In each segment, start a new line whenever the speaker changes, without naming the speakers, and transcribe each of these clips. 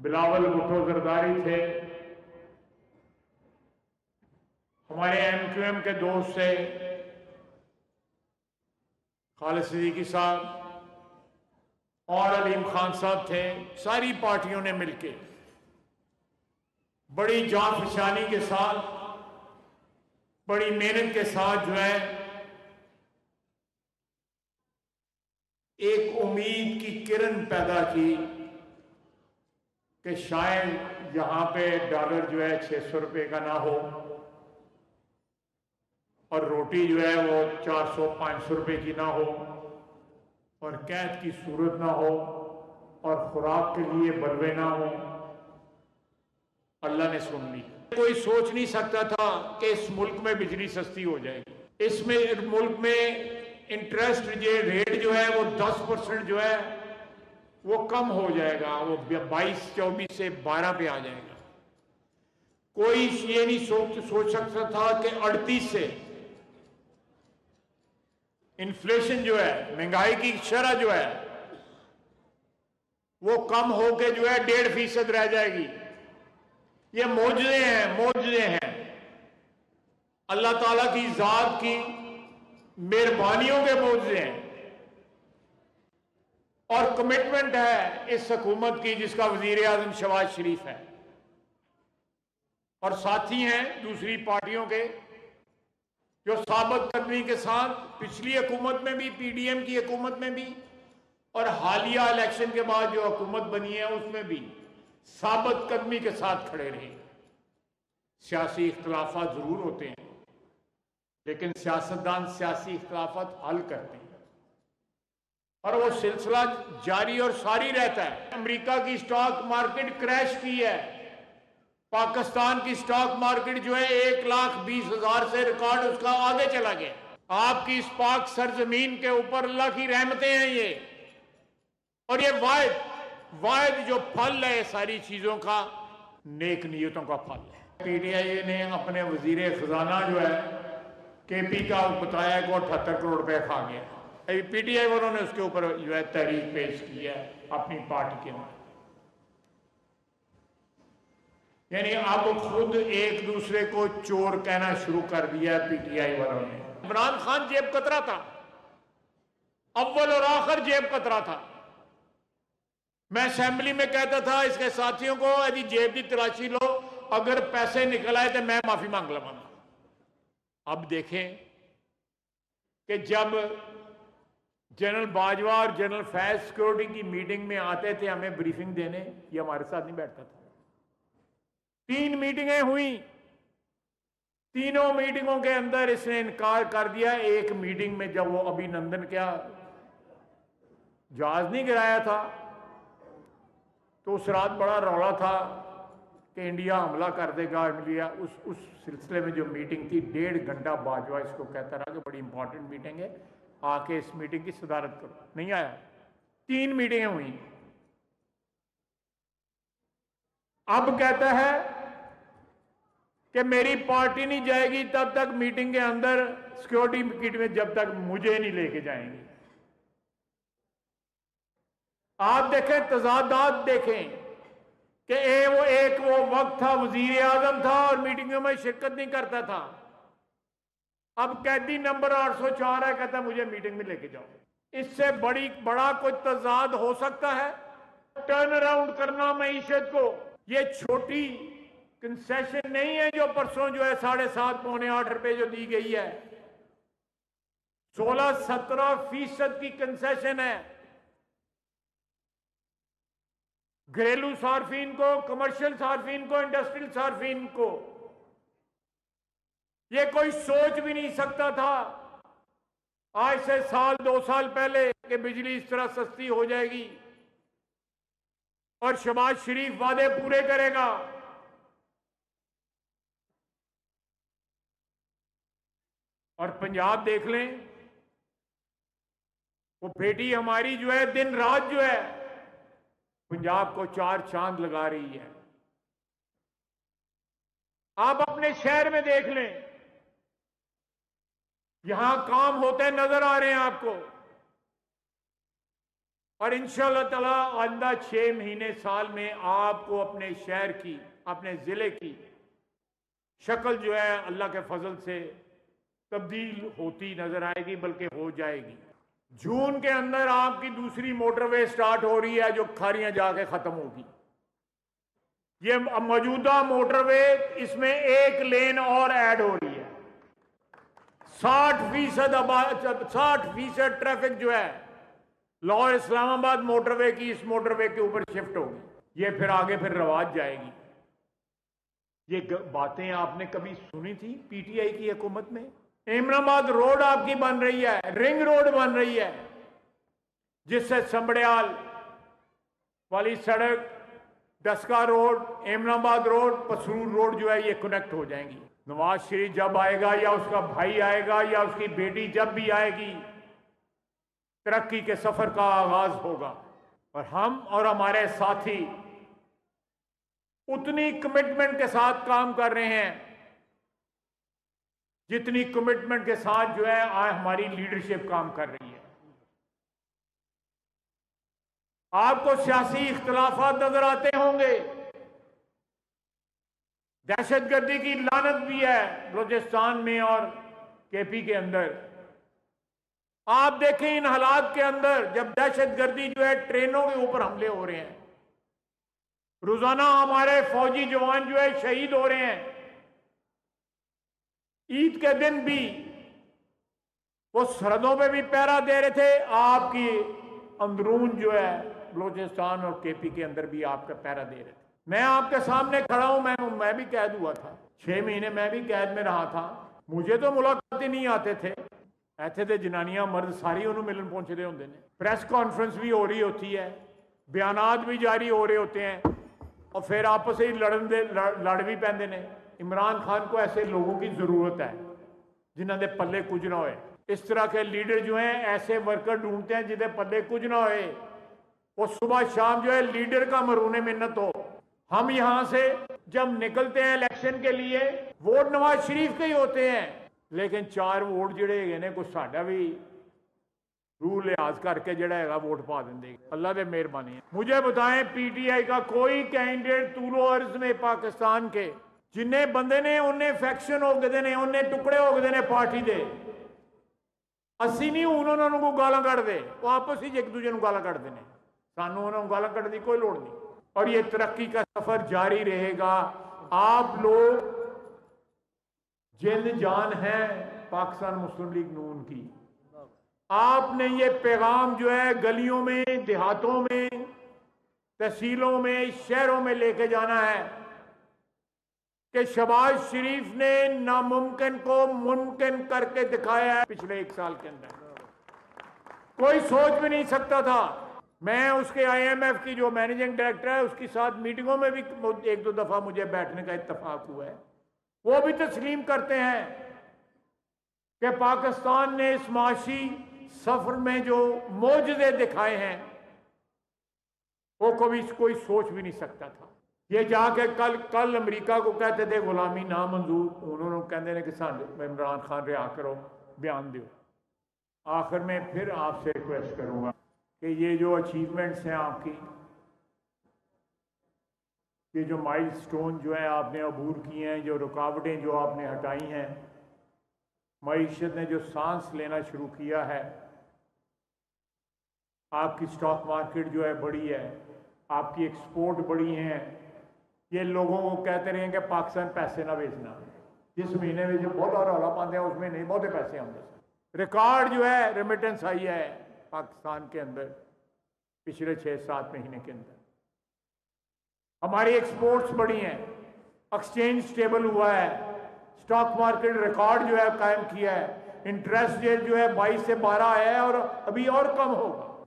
बिलावल भुट्टो जरदारी थे, हमारे एमक्यूएम के दोस्त थे खालिद सिद्दीकी साहब और अलीम खान साहब थे। सारी पार्टियों ने मिलकर बड़ी जांफशानी के साथ, बड़ी मेहनत के साथ जो है एक उम्मीद की किरण पैदा की कि शायद यहां पे डॉलर जो है 600 रुपए का ना हो और रोटी जो है वो 400-500 रुपए की ना हो और कैद की सूरत ना हो और खुराक के लिए बलवे ना हो। अल्लाह ने सुन ली। कोई सोच नहीं सकता था कि इस मुल्क में बिजली सस्ती हो जाएगी। इसमें मुल्क में इंटरेस्ट रेट जो है वो 10% जो है वो कम हो जाएगा, वो 22-24 से 12 पे आ जाएगा। कोई ये नहीं सोच सकता था कि 38 से इन्फ्लेशन जो है, महंगाई की शरह जो है वो कम होकर जो है 1.5% रह जाएगी। ये मौजूदे हैं, मौजूदे हैं, अल्लाह ताला की जात की मेहरबानियों के मौजूदे हैं और कमिटमेंट है इस हुकूमत की जिसका वजीर आजम शहबाज शरीफ है और साथी हैं दूसरी पार्टियों के जो साबित कदमी के साथ पिछली हुकूमत में भी, पीडीएम की हुकूमत में भी और हालिया इलेक्शन के बाद जो हुकूमत बनी है उसमें भी साबित कदमी के साथ खड़े रहे। सियासी इख्तलाफात जरूर होते हैं लेकिन सियासतदान सियासी इख्तलाफात हल करते हैं और वो सिलसिला जारी और सारी रहता है। अमेरिका की स्टॉक मार्केट क्रैश की है, पाकिस्तान की स्टॉक मार्केट जो है 1,20,000 से रिकॉर्ड उसका आगे चला गया। आपकी इस पाक सरजमीन के ऊपर अल्लाह की रहमतें हैं ये, और ये वायद जो फल है सारी चीजों का नेक नियतों का फल है। पीटीआई ने अपने वजीर खजाना जो है केपी का बताया कि 78 करोड़ रुपए खा गया। अभी पीटीआई वालों ने उसके ऊपर जो है तहरीक पेश की है अपनी पार्टी के अंदर। यानी अब खुद एक दूसरे को चोर कहना शुरू कर दिया है पीटीआई वालों ने। इमरान खान जेब कतरा था, अव्वल और आखिर जेब कतरा था। मैं असेंबली में कहता था इसके साथियों को, यदि जेब की तलाशी लो, अगर पैसे निकल आए तो मैं माफी मांग लूंगा। अब देखें कि जब जनरल बाजवा और जनरल फैज सिक्योरिटी की मीटिंग में आते थे हमें ब्रीफिंग देने, ये हमारे साथ नहीं बैठता था। 3 मीटिंगें हुई, तीनों मीटिंगों के अंदर इसने इनकार कर दिया। एक मीटिंग में जब वो अभिनंदन क्या जहाज नहीं गिराया था तो उस रात बड़ा रौला था कि इंडिया हमला कर देगा। इंडिया उस सिलसिले में जो मीटिंग थी 1.5 घंटा बाजवा इसको कहता रहा कि बड़ी इंपॉर्टेंट मीटिंग है, आके इस मीटिंग की सदारत करो। नहीं आया। 3 मीटिंगें हुई। अब कहता है कि मेरी पार्टी नहीं जाएगी तब तक मीटिंग के अंदर सिक्योरिटी किट में, जब तक मुझे नहीं लेके जाएंगे। आप देखें, तजादात देखें कि वो वक्त था वजीर आजम था और मीटिंगों में शिरकत नहीं करता था। अब कैदी नंबर 804 है, कहता मुझे मीटिंग में लेके जाओ। इससे बड़ा कोई तजाद हो सकता है? टर्न अराउंड करना मईशत को, ये छोटी कंसेशन नहीं है जो परसों जो है 7.5 पौने 8 रुपए जो दी गई है। 16-17% की कंसेशन है घरेलू सार्फिन को, कमर्शियल सार्फिन को, इंडस्ट्रियल सार्फिन को। ये कोई सोच भी नहीं सकता था आज से 1-2 साल पहले कि बिजली इस तरह सस्ती हो जाएगी और शहबाज शरीफ वादे पूरे करेगा। और पंजाब देख लें, वो बेटी हमारी जो है दिन रात जो है पंजाब को 4 चांद लगा रही है। आप अपने शहर में देख लें, यहां काम होते नजर आ रहे हैं आपको। और इंशाअल्लाह ताला आइंदा 6 महीने साल में आपको अपने शहर की, अपने ज़िले की शक्ल जो है अल्लाह के फजल से तब्दील होती नजर आएगी, बल्कि हो जाएगी। जून के अंदर आपकी दूसरी मोटरवे स्टार्ट हो रही है जो खारियां जाके खत्म होगी। ये मौजूदा मोटरवे, इसमें एक लेन और ऐड हो रही है। 60% ट्रैफिक जो है लाहौर इस्लामाबाद मोटरवे की इस मोटरवे के ऊपर शिफ्ट होगी। ये फिर आगे फिर रवाज जाएगी। ये बातें आपने कभी सुनी थी पीटीआई की हुकूमत में? इमराबाद रोड आपकी बन रही है, रिंग रोड बन रही है, जिससे संबड़ियाल वाली सड़क, Daska road, Imrabad road, Pasrur road जो है ये कनेक्ट हो जाएंगी। नवाज शरीफ जब आएगा या उसका भाई आएगा या उसकी बेटी जब भी आएगी, तरक्की के सफर का आगाज होगा। और हम और हमारे साथी उतनी कमिटमेंट के साथ काम कर रहे हैं जितनी कमिटमेंट के साथ जो है आज हमारी लीडरशिप काम कर रही है। आपको सियासी इख्तिलाफात नजर आते होंगे, दहशतगर्दी की लानत भी है बलूचिस्तान में और केपी के अंदर। आप देखें इन हालात के अंदर जब दहशतगर्दी जो है ट्रेनों के ऊपर हमले हो रहे हैं, रोजाना हमारे फौजी जवान जो है शहीद हो रहे हैं। ईद के दिन भी वो सरहदों पे भी पहरा दे रहे थे, आपकी अंदरून जो है बलूचिस्तान और केपी के अंदर भी आपका पहरा दे रहे थे। मैं आपके सामने खड़ा हूं, मैं भी कैद हुआ था, 6 महीने मैं भी कैद में रहा था। मुझे तो मुलाकात नहीं आते थे, ऐसे थे जनानियां मर्द सारी उन्होंने मिलन पहुंचते होंगे ने। प्रेस कॉन्फ्रेंस भी हो रही होती है, बयानात भी जारी हो रहे होते हैं, और फिर आपस ही लड़ भी पैंदे ने। इमरान खान को ऐसे लोगों की जरूरत है जिन्होंने पल्ले कुछ ना होए। इस तरह के लीडर जो हैं ऐसे वर्कर ढूंढते हैं जिन्हें पल्ले कुछ ना होए, वो सुबह शाम जो है लीडर का मरूने मिन्नत हो। हम यहां से जब निकलते हैं इलेक्शन के लिए, वोट नवाज शरीफ के ही होते हैं, लेकिन 4 वोट जिहड़े हैगे ने कुछ साडा भी रूल लिहाज करके जड़ा है वोट पा देंगे। अल्लाह की मेहरबानी है। मुझे बताएं, पीटीआई का कोई कैंडिडेट तूलो अर्ज में पाकिस्तान के जिन्हें बंदे ने उन्हें फैक्शन हो गए ने, उन्हें टुकड़े हो गए ने पार्टी दे, असी नहीं हूं उन्होंने को गाला कढ़ दे, वो आपस ही एक दूजे को गाला कढ़ते हैं, सानू उन्होंने गाला कढ़ने की कोई लोड़ नहीं। और ये तरक्की का सफर जारी रहेगा। आप लोग जिंद जान है पाकिस्तान मुस्लिम लीग नून की। आपने ये पैगाम जो है गलियों में, देहातों में, तहसीलों में, शहरों में लेके जाना है कि शहबाज शरीफ ने नामुमकिन को मुमकिन करके दिखाया है। पिछले 1 साल के अंदर कोई सोच भी नहीं सकता था। मैं उसके IMF की जो मैनेजिंग डायरेक्टर है उसके साथ मीटिंगों में भी 1-2 दफा मुझे बैठने का इत्तेफाक हुआ है। वो भी तस्लीम करते हैं कि पाकिस्तान ने इस माशी सफर में जो मोजज़े दिखाए हैं वो कभी कोई सोच भी नहीं सकता था। ये जाके कल अमेरिका को कहते थे गुलामी ना मंजूर, उन्होंने कहते हैं कि सानू इमरान खान रिहा करो, बयान दो। आखिर में फिर आपसे रिक्वेस्ट करूंगा कि ये जो अचीवमेंट्स हैं आपकी, ये जो माइलस्टोन जो है आपने अबूर किए हैं, जो रुकावटें जो आपने हटाई हैं, मईशत ने जो सांस लेना शुरू किया है, आपकी स्टॉक मार्केट जो है बड़ी है, आपकी एक्सपोर्ट बड़ी हैं। ये लोगों को कहते रहे कि पाकिस्तान पैसे ना बेचना, जिस महीने में जो बहुत और रौला पाते हैं उसमें नहीं बहुत पैसे आते। रिकॉर्ड जो है रेमिटेंस आई है पाकिस्तान के अंदर पिछले 6-7 महीने के अंदर। हमारी एक्सपोर्ट्स बढ़ी हैं, एक्सचेंज स्टेबल हुआ है, स्टॉक मार्केट रिकॉर्ड जो है कायम किया है, इंटरेस्ट रेट जो है 22 से 12 है और अभी और कम होगा।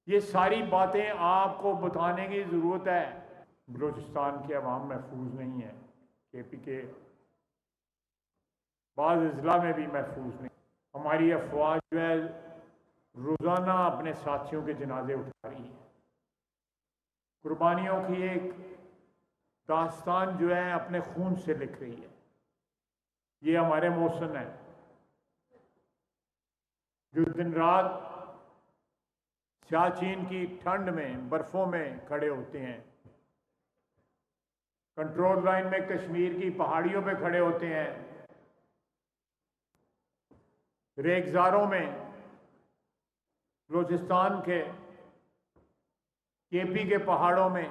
ये सारी बातें आपको बताने की जरूरत है। बलूचिस्तान के अवाम महफूज नहीं है, केपी के बाज़ अजला में भी महफूज नहीं। हमारी अफवाज जो है रोज़ाना अपने साथियों के जनाजे उठा रही है। कुर्बानियों की एक दास्तान जो है अपने खून से लिख रही है। ये हमारे मौसम है जो दिन रात सियाचिन की ठंड में, बर्फों में खड़े होते हैं, कंट्रोल लाइन में कश्मीर की पहाड़ियों पे खड़े होते हैं, रेगिस्तानों में बलूचिस्तान के केपी के पहाड़ों में।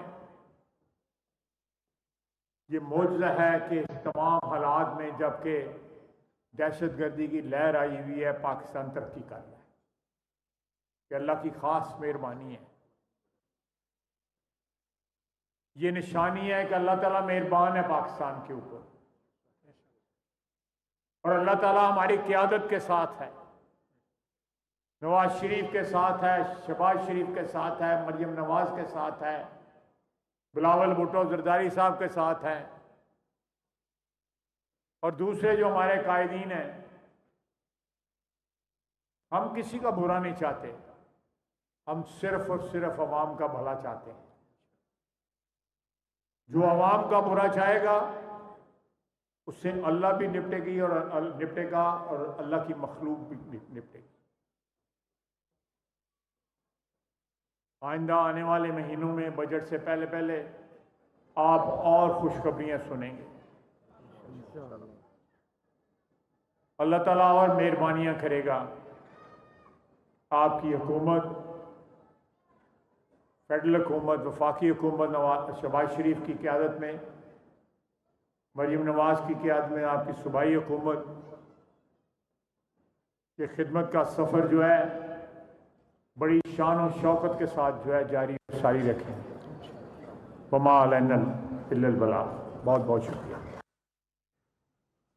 ये मौजज़ा है कि तमाम हालात में जबकि दहशतगर्दी की लहर आई हुई है, पाकिस्तान तरक्की कर रहा है, कि अल्लाह की खास मेहरबानी है। ये निशानी है कि अल्लाह ताला मेहरबान है पाकिस्तान के ऊपर, और अल्लाह ताला हमारी क़यादत के साथ है, नवाज शरीफ के साथ है, शहबाज शरीफ के साथ है, मरियम नवाज के साथ है, बिलावल भुट्टो जरदारी साहब के साथ है, और दूसरे जो हमारे कायदीन हैं। हम किसी का बुरा नहीं चाहते, हम सिर्फ और सिर्फ अवाम का भला चाहते हैं। जो अवाम का बुरा चाहेगा उससे अल्लाह भी निपटेगी और निपटेगा, और अल्लाह की मखलूक भी निपटेगी। आइंदा आने वाले महीनों में बजट से पहले पहले आप और खुशखबरियां सुनेंगे। अल्लाह ताला और मेहरबानियां करेगा। आपकी हुकूमत, फेडरल हुकूमत, वफाकी हुकूमत शहबाज शरीफ की क़यादत में, मरियम नवाज की क़यादत में, आपकी सूबाई हुकूमत की खिदमत का सफ़र जो है बड़ी शान और शौकत के साथ जो है जारी सारी रखें। वमा अलैना इल्लल बलाग। बहुत बहुत शुक्रिया।